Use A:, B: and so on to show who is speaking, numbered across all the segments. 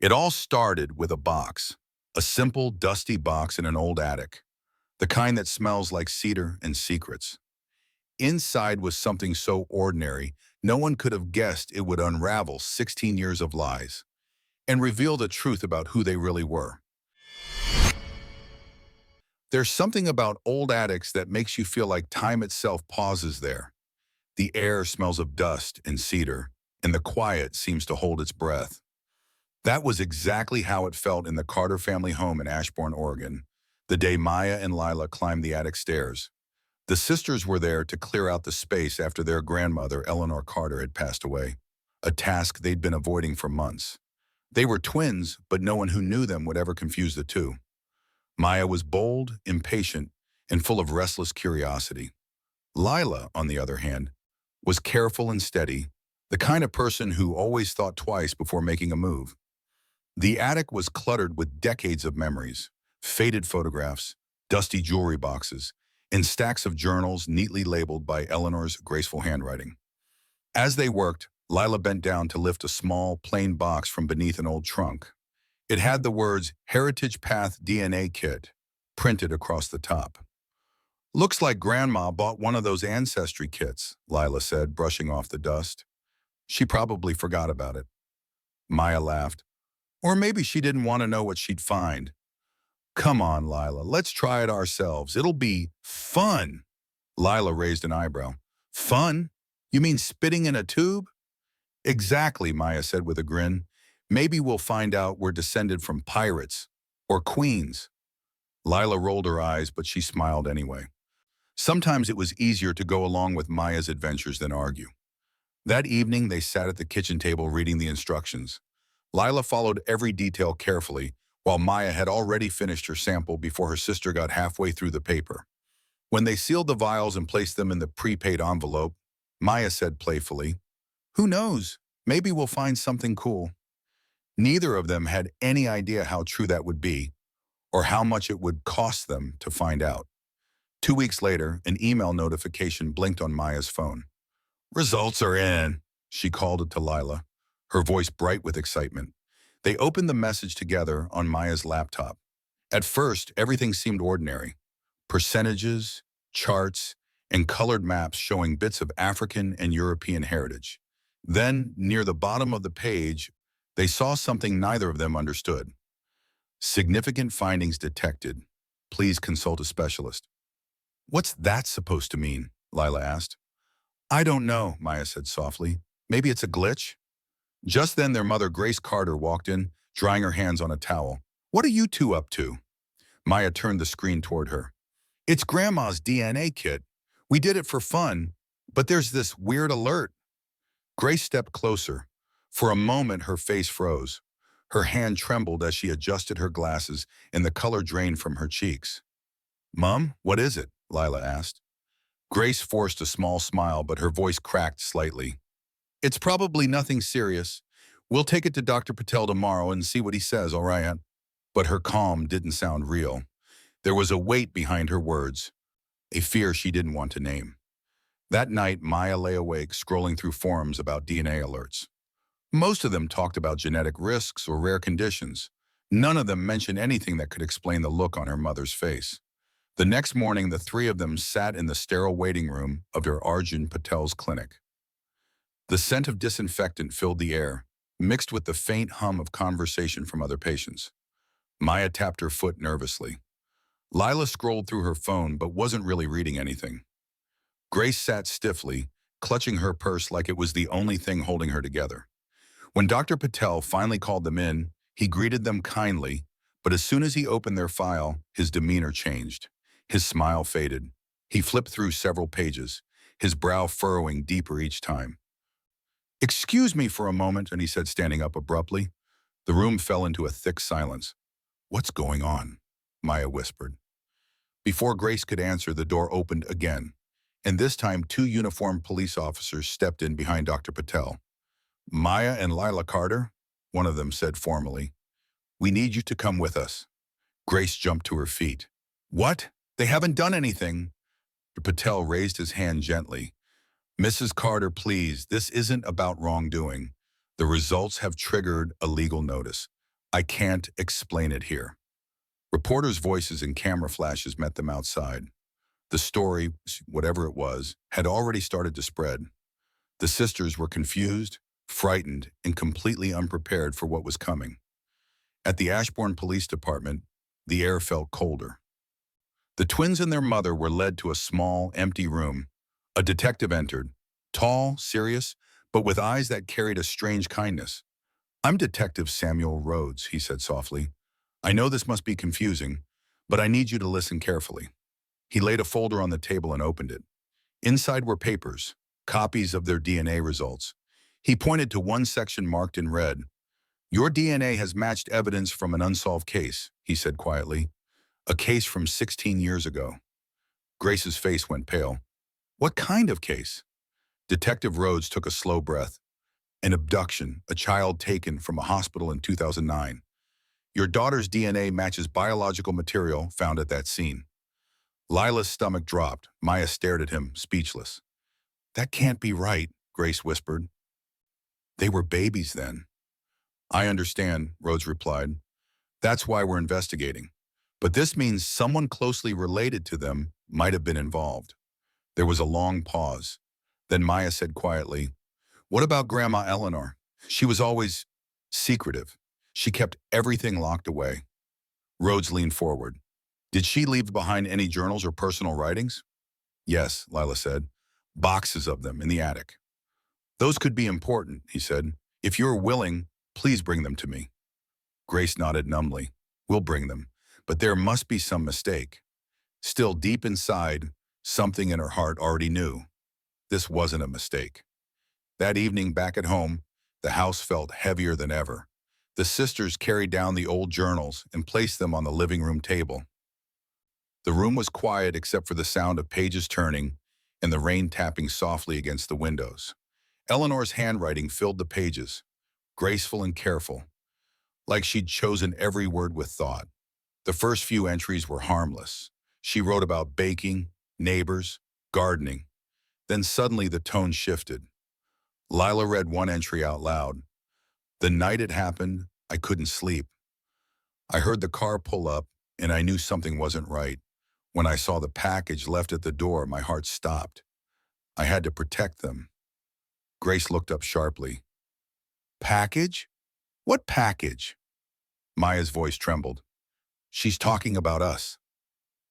A: It all started with a box, a simple, dusty box in an old attic, the kind that smells like cedar and secrets. Inside was something so ordinary, no one could have guessed it would unravel 16 years of lies and reveal the truth about who they really were. There's something about old attics that makes you feel like time itself pauses there. The air smells of dust and cedar, and the quiet seems to hold its breath. That was exactly how it felt in the Carter family home in Ashbourne, Oregon, the day Maya and Lila climbed the attic stairs. The sisters were there to clear out the space after their grandmother, Eleanor Carter, had passed away, a task they'd been avoiding for months. They were twins, but no one who knew them would ever confuse the two. Maya was bold, impatient, and full of restless curiosity. Lila, on the other hand, was careful and steady, the kind of person who always thought twice before making a move. The attic was cluttered with decades of memories, faded photographs, dusty jewelry boxes, and stacks of journals neatly labeled by Eleanor's graceful handwriting. As they worked, Lila bent down to lift a small, plain box from beneath an old trunk. It had the words Heritage Path DNA Kit printed across the top. "Looks like Grandma bought one of those ancestry kits," Lila said, brushing off the dust. "She probably forgot about it." Maya laughed. "Or maybe she didn't want to know what she'd find." "Come on, Lila, let's try it ourselves. It'll be fun." Lila raised an eyebrow. "Fun? You mean spitting in a tube?" "Exactly," Maya said with a grin. "Maybe we'll find out we're descended from pirates or queens." Lila rolled her eyes, but she smiled anyway. Sometimes it was easier to go along with Maya's adventures than argue. That evening, they sat at the kitchen table reading the instructions. Lila followed every detail carefully, while Maya had already finished her sample before her sister got halfway through the paper. When they sealed the vials and placed them in the prepaid envelope, Maya said playfully, "Who knows? Maybe we'll find something cool." Neither of them had any idea how true that would be, or how much it would cost them to find out. 2 weeks later, an email notification blinked on Maya's phone. "Results are in," she called it to Lila, her voice bright with excitement. They opened the message together on Maya's laptop. At first, everything seemed ordinary. Percentages, charts, and colored maps showing bits of African and European heritage. Then, near the bottom of the page, they saw something neither of them understood. "Significant findings detected. Please consult a specialist." "What's that supposed to mean?" Lila asked. "I don't know," Maya said softly. "Maybe it's a glitch?" Just then their mother, Grace Carter, walked in, drying her hands on a towel. "What are you two up to?" Maya turned the screen toward her. "It's Grandma's DNA kit. We did it for fun, but there's this weird alert." Grace stepped closer. For a moment, her face froze. Her hand trembled as she adjusted her glasses, and the color drained from her cheeks. "Mom, what is it?" Lila asked. Grace forced a small smile, but her voice cracked slightly. "It's probably nothing serious. We'll take it to Dr. Patel tomorrow and see what he says, all right?" But her calm didn't sound real. There was a weight behind her words, a fear she didn't want to name. That night, Maya lay awake, scrolling through forums about DNA alerts. Most of them talked about genetic risks or rare conditions. None of them mentioned anything that could explain the look on her mother's face. The next morning, the three of them sat in the sterile waiting room of their Arjun Patel's clinic. The scent of disinfectant filled the air, mixed with the faint hum of conversation from other patients. Maya tapped her foot nervously. Lila scrolled through her phone but wasn't really reading anything. Grace sat stiffly, clutching her purse like it was the only thing holding her together. When Dr. Patel finally called them in, he greeted them kindly, but as soon as he opened their file, his demeanor changed. His smile faded. He flipped through several pages, his brow furrowing deeper each time. "Excuse me for a moment," and he said, standing up abruptly. The room fell into a thick silence. "What's going on?" Maya whispered. Before Grace could answer, the door opened again, and this time 2 uniformed police officers stepped in behind Dr. Patel. "Maya and Lila Carter," one of them said formally. "We need you to come with us." Grace jumped to her feet. "What? They haven't done anything." Dr. Patel raised his hand gently. "Mrs. Carter, please, this isn't about wrongdoing. The results have triggered a legal notice. I can't explain it here. Reporters' voices and camera flashes met them outside. The story, whatever it was, had already started to spread. The sisters were confused, frightened, and completely unprepared for what was coming. At the Ashbourne Police Department, the air felt colder. The twins and their mother were led to a small, empty room. A detective entered, tall, serious, but with eyes that carried a strange kindness. "I'm Detective Samuel Rhodes," he said softly. "I know this must be confusing, but I need you to listen carefully." He laid a folder on the table and opened it. Inside were papers, copies of their DNA results. He pointed to one section marked in red. "Your DNA has matched evidence from an unsolved case," he said quietly. "A case from 16 years ago." Grace's face went pale. "What kind of case?" Detective Rhodes took a slow breath. "An abduction, a child taken from a hospital in 2009. Your daughter's DNA matches biological material found at that scene." Lila's stomach dropped. Maya stared at him, speechless. "That can't be right," Grace whispered. "They were babies then." "I understand," Rhodes replied. "That's why we're investigating. But this means someone closely related to them might have been involved." There was a long pause. Then Maya said quietly, "What about Grandma Eleanor? She was always secretive. She kept everything locked away." Rhodes leaned forward. "Did she leave behind any journals or personal writings?" "Yes," Lila said. "Boxes of them in the attic." "Those could be important," he said. "If you're willing, please bring them to me." Grace nodded numbly. "We'll bring them. But there must be some mistake." Still deep inside, something in her heart already knew. This wasn't a mistake. That evening back at home, the house felt heavier than ever. The sisters carried down the old journals and placed them on the living room table. The room was quiet except for the sound of pages turning and the rain tapping softly against the windows. Eleanor's handwriting filled the pages, graceful and careful, like she'd chosen every word with thought. The first few entries were harmless. She wrote about baking, neighbors, gardening. Then suddenly the tone shifted. Lila read one entry out loud. "The night it happened, I couldn't sleep. I heard the car pull up, and I knew something wasn't right. When I saw the package left at the door, my heart stopped. I had to protect them." Grace looked up sharply. "Package? What package?" Maya's voice trembled. "She's talking about us."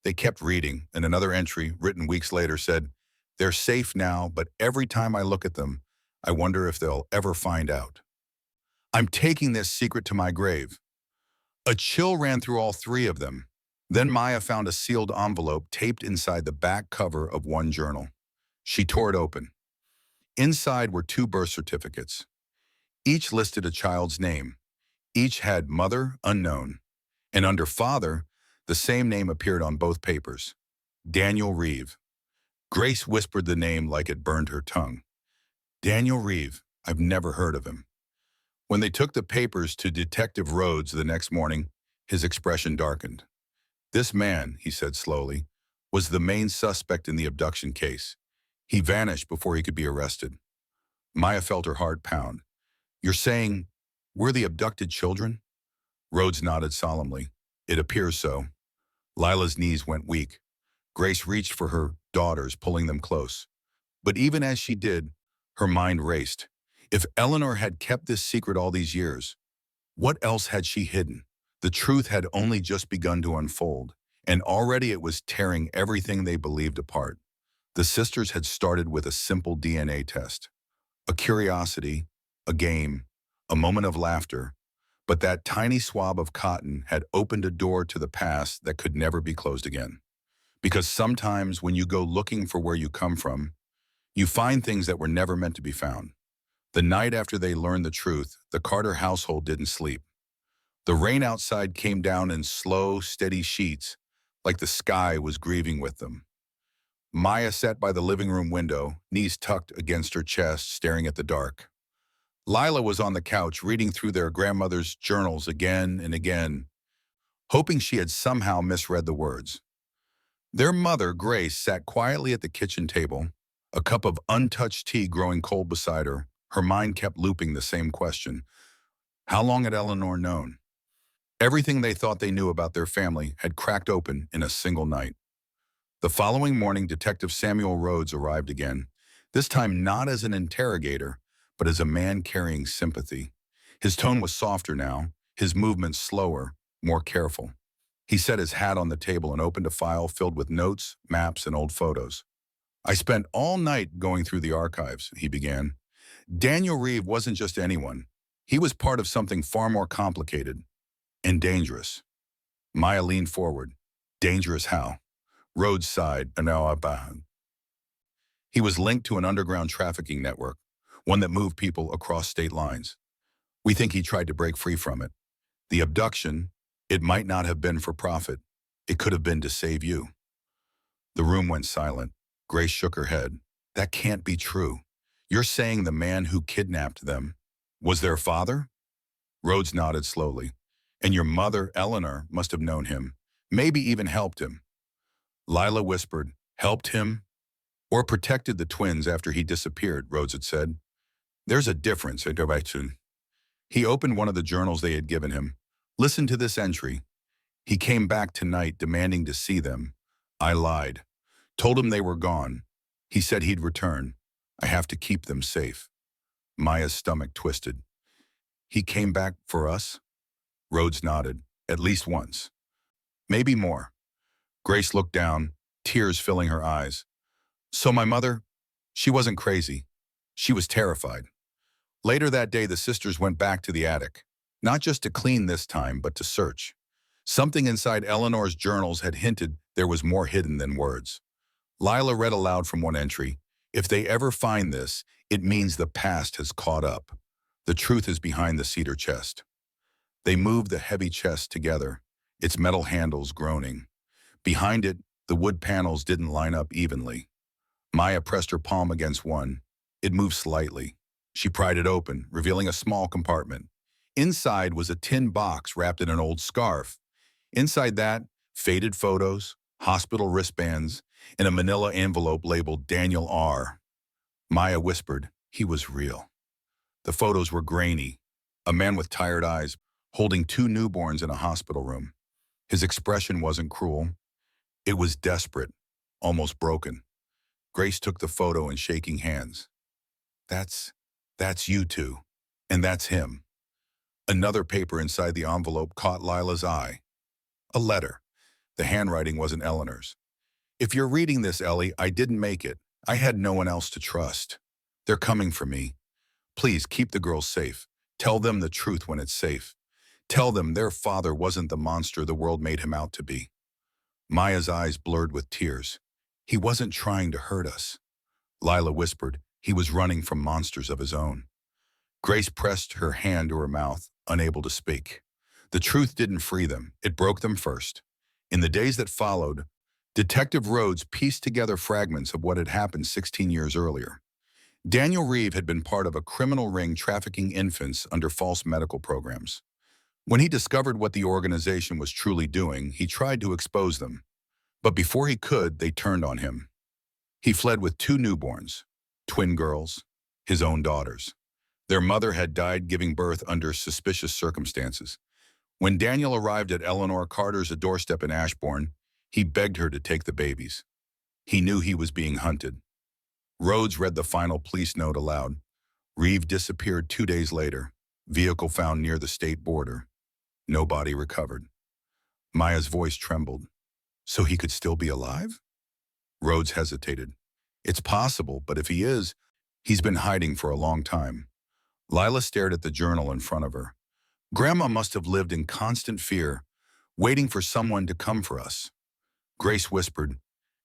A: They kept reading, and another entry, written weeks later, said, "They're safe now, but every time I look at them, I wonder if they'll ever find out. I'm taking this secret to my grave." A chill ran through all three of them. Then Maya found a sealed envelope taped inside the back cover of one journal. She tore it open. Inside were two birth certificates. Each listed a child's name. Each had mother unknown. And under father, the same name appeared on both papers. Daniel Reeve. Grace whispered the name like it burned her tongue. "Daniel Reeve. I've never heard of him." When they took the papers to Detective Rhodes the next morning, his expression darkened. "This man," he said slowly, "was the main suspect in the abduction case. He vanished before he could be arrested." Maya felt her heart pound. "You're saying we're the abducted children?" Rhodes nodded solemnly. "It appears so." Lila's knees went weak. Grace reached for her daughters, pulling them close. But even as she did, her mind raced. If Eleanor had kept this secret all these years, what else had she hidden? The truth had only just begun to unfold, and already it was tearing everything they believed apart. The sisters had started with a simple DNA test. A curiosity, a game, a moment of laughter. But that tiny swab of cotton had opened a door to the past that could never be closed again. Because sometimes when you go looking for where you come from, you find things that were never meant to be found. The night after they learned the truth, the Carter household didn't sleep. The rain outside came down in slow, steady sheets, like the sky was grieving with them. Maya sat by the living room window, knees tucked against her chest, staring at the dark. Lila was on the couch reading through their grandmother's journals again and again, hoping she had somehow misread the words. Their mother, Grace, sat quietly at the kitchen table, a cup of untouched tea growing cold beside her. Her mind kept looping the same question. How long had Eleanor known? Everything they thought they knew about their family had cracked open in a single night. The following morning, Detective Samuel Rhodes arrived again, this time not as an interrogator, but as a man carrying sympathy. His tone was softer now, his movements slower, more careful. He set his hat on the table and opened a file filled with notes, maps, and old photos. I spent all night going through the archives, he began. Daniel Reeve wasn't just anyone. He was part of something far more complicated and dangerous. Maya leaned forward. Dangerous how? Rhodes sighed. He was linked to an underground trafficking network, one that moved people across state lines. We think he tried to break free from it. The abduction, it might not have been for profit. It could have been to save you. The room went silent. Grace shook her head. That can't be true. You're saying the man who kidnapped them was their father? Rhodes nodded slowly. And your mother, Eleanor, must have known him, maybe even helped him. Lila whispered, helped him? Or protected the twins after he disappeared, Rhodes had said. There's a difference, He opened one of the journals they had given him. Listen to this entry. He came back tonight demanding to see them. I lied. Told him they were gone. He said he'd return. I have to keep them safe. Maya's stomach twisted. He came back for us? Rhodes nodded. At least once. Maybe more. Grace looked down, tears filling her eyes. So my mother, she wasn't crazy. She was terrified. Later that day, the sisters went back to the attic, not just to clean this time, but to search. Something inside Eleanor's journals had hinted there was more hidden than words. Lila read aloud from one entry. If they ever find this, it means the past has caught up. The truth is behind the cedar chest. They moved the heavy chest together, its metal handles groaning. Behind it, the wood panels didn't line up evenly. Maya pressed her palm against one. It moved slightly. She pried it open, revealing a small compartment. Inside was a tin box wrapped in an old scarf. Inside that, faded photos, hospital wristbands, and a manila envelope labeled Daniel R. Maya whispered, he was real. The photos were grainy. A man with tired eyes, holding two newborns in a hospital room. His expression wasn't cruel. It was desperate, almost broken. Grace took the photo in shaking hands. That's you two, and that's him. Another paper inside the envelope caught Lila's eye. A letter. The handwriting wasn't Eleanor's. If you're reading this, Ellie, I didn't make it. I had no one else to trust. They're coming for me. Please keep the girls safe. Tell them the truth when it's safe. Tell them their father wasn't the monster the world made him out to be. Maya's eyes blurred with tears. He wasn't trying to hurt us. Lila whispered, he was running from monsters of his own. Grace pressed her hand to her mouth, unable to speak. The truth didn't free them. It broke them first. In the days that followed, Detective Rhodes pieced together fragments of what had happened 16 years earlier. Daniel Reeve had been part of a criminal ring trafficking infants under false medical programs. When he discovered what the organization was truly doing, he tried to expose them. But before he could, they turned on him. He fled with two newborns, twin girls, his own daughters. Their mother had died giving birth under suspicious circumstances. When Daniel arrived at Eleanor Carter's doorstep in Ashbourne, he begged her to take the babies. He knew he was being hunted. Rhodes read the final police note aloud. Reeve disappeared 2 days later. Vehicle found near the state border. No body recovered. Maya's voice trembled. So he could still be alive? Rhodes hesitated. It's possible, but if he is, he's been hiding for a long time. Lila stared at the journal in front of her. Grandma must have lived in constant fear, waiting for someone to come for us. Grace whispered,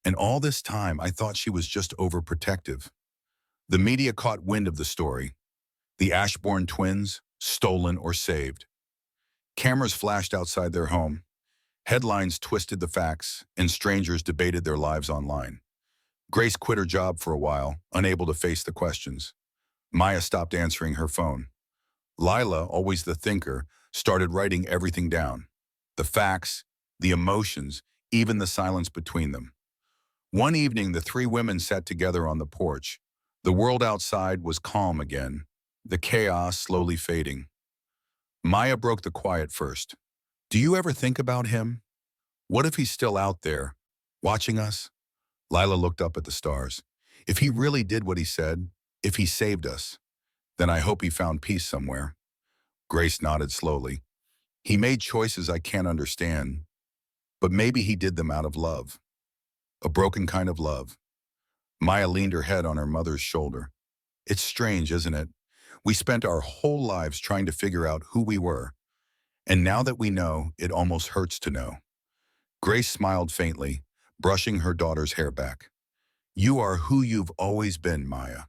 A: and all this time I thought she was just overprotective. The media caught wind of the story. The Ashbourne twins, stolen or saved. Cameras flashed outside their home. Headlines twisted the facts, and strangers debated their lives online. Grace quit her job for a while, unable to face the questions. Maya stopped answering her phone. Lila, always the thinker, started writing everything down. The facts, the emotions, even the silence between them. One evening, the three women sat together on the porch. The world outside was calm again, the chaos slowly fading. Maya broke the quiet first. Do you ever think about him? What if he's still out there, watching us? Lila looked up at the stars. If he really did what he said, if he saved us, then I hope he found peace somewhere. Grace nodded slowly. He made choices I can't understand, but maybe he did them out of love. A broken kind of love. Maya leaned her head on her mother's shoulder. It's strange, isn't it? We spent our whole lives trying to figure out who we were, and now that we know, it almost hurts to know. Grace smiled faintly, brushing her daughter's hair back. You are who you've always been, Maya.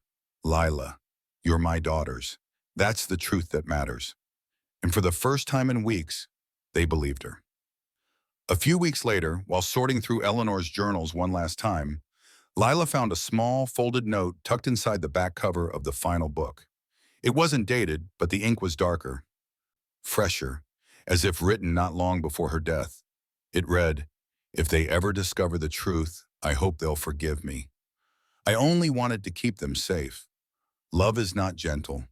A: Lila, you're my daughters. That's the truth that matters. And for the first time in weeks, they believed her. A few weeks later, while sorting through Eleanor's journals one last time, Lila found a small, folded note tucked inside the back cover of the final book. It wasn't dated, but the ink was darker, fresher, as if written not long before her death. It read, "If they ever discover the truth, I hope they'll forgive me. I only wanted to keep them safe. Love is not gentle.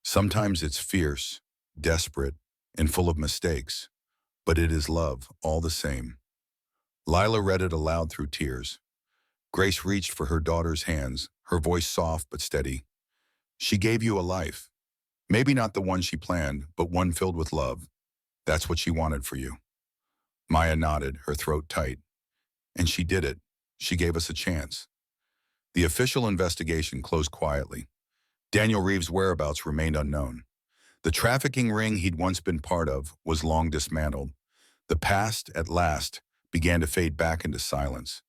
A: Sometimes it's fierce, desperate, and full of mistakes, but it is love all the same." Lila read it aloud through tears. Grace reached for her daughter's hands, her voice soft but steady. She gave you a life. Maybe not the one she planned, but one filled with love. That's what she wanted for you. Maya nodded, her throat tight. And she did it. She gave us a chance. The official investigation closed quietly. Daniel Reeves' whereabouts remained unknown. The trafficking ring he'd once been part of was long dismantled. The past, at last, began to fade back into silence.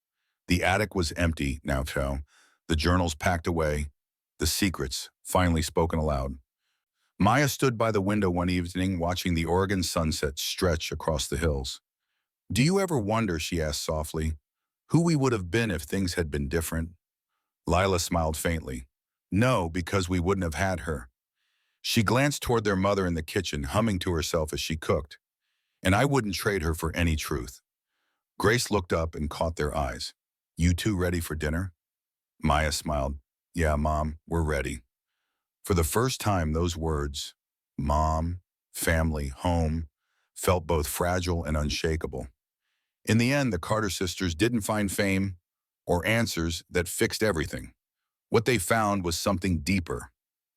A: The attic was empty now, the journals packed away, the secrets finally spoken aloud. Maya stood by the window one evening watching the Oregon sunset stretch across the hills. Do you ever wonder, she asked softly, who we would have been if things had been different? Lila smiled faintly. No, because we wouldn't have had her. She glanced toward their mother in the kitchen, humming to herself as she cooked. And I wouldn't trade her for any truth. Grace looked up and caught their eyes. You two ready for dinner? Maya smiled. Yeah, Mom, we're ready. For the first time, those words, mom, family, home, felt both fragile and unshakable. In the end, the Carter sisters didn't find fame or answers that fixed everything. What they found was something deeper,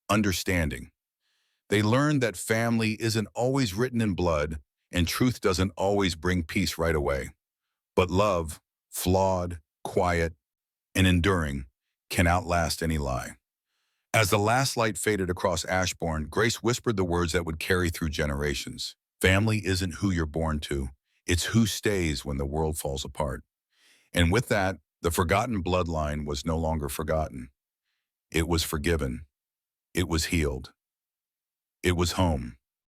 A: understanding. They learned that family isn't always written in blood and truth doesn't always bring peace right away. But love, flawed, quiet, and enduring, can outlast any lie. As the last light faded across Ashbourne, Grace whispered the words that would carry through generations. Family isn't who you're born to. It's who stays when the world falls apart. And with that, the forgotten bloodline was no longer forgotten. It was forgiven. It was healed. It was home.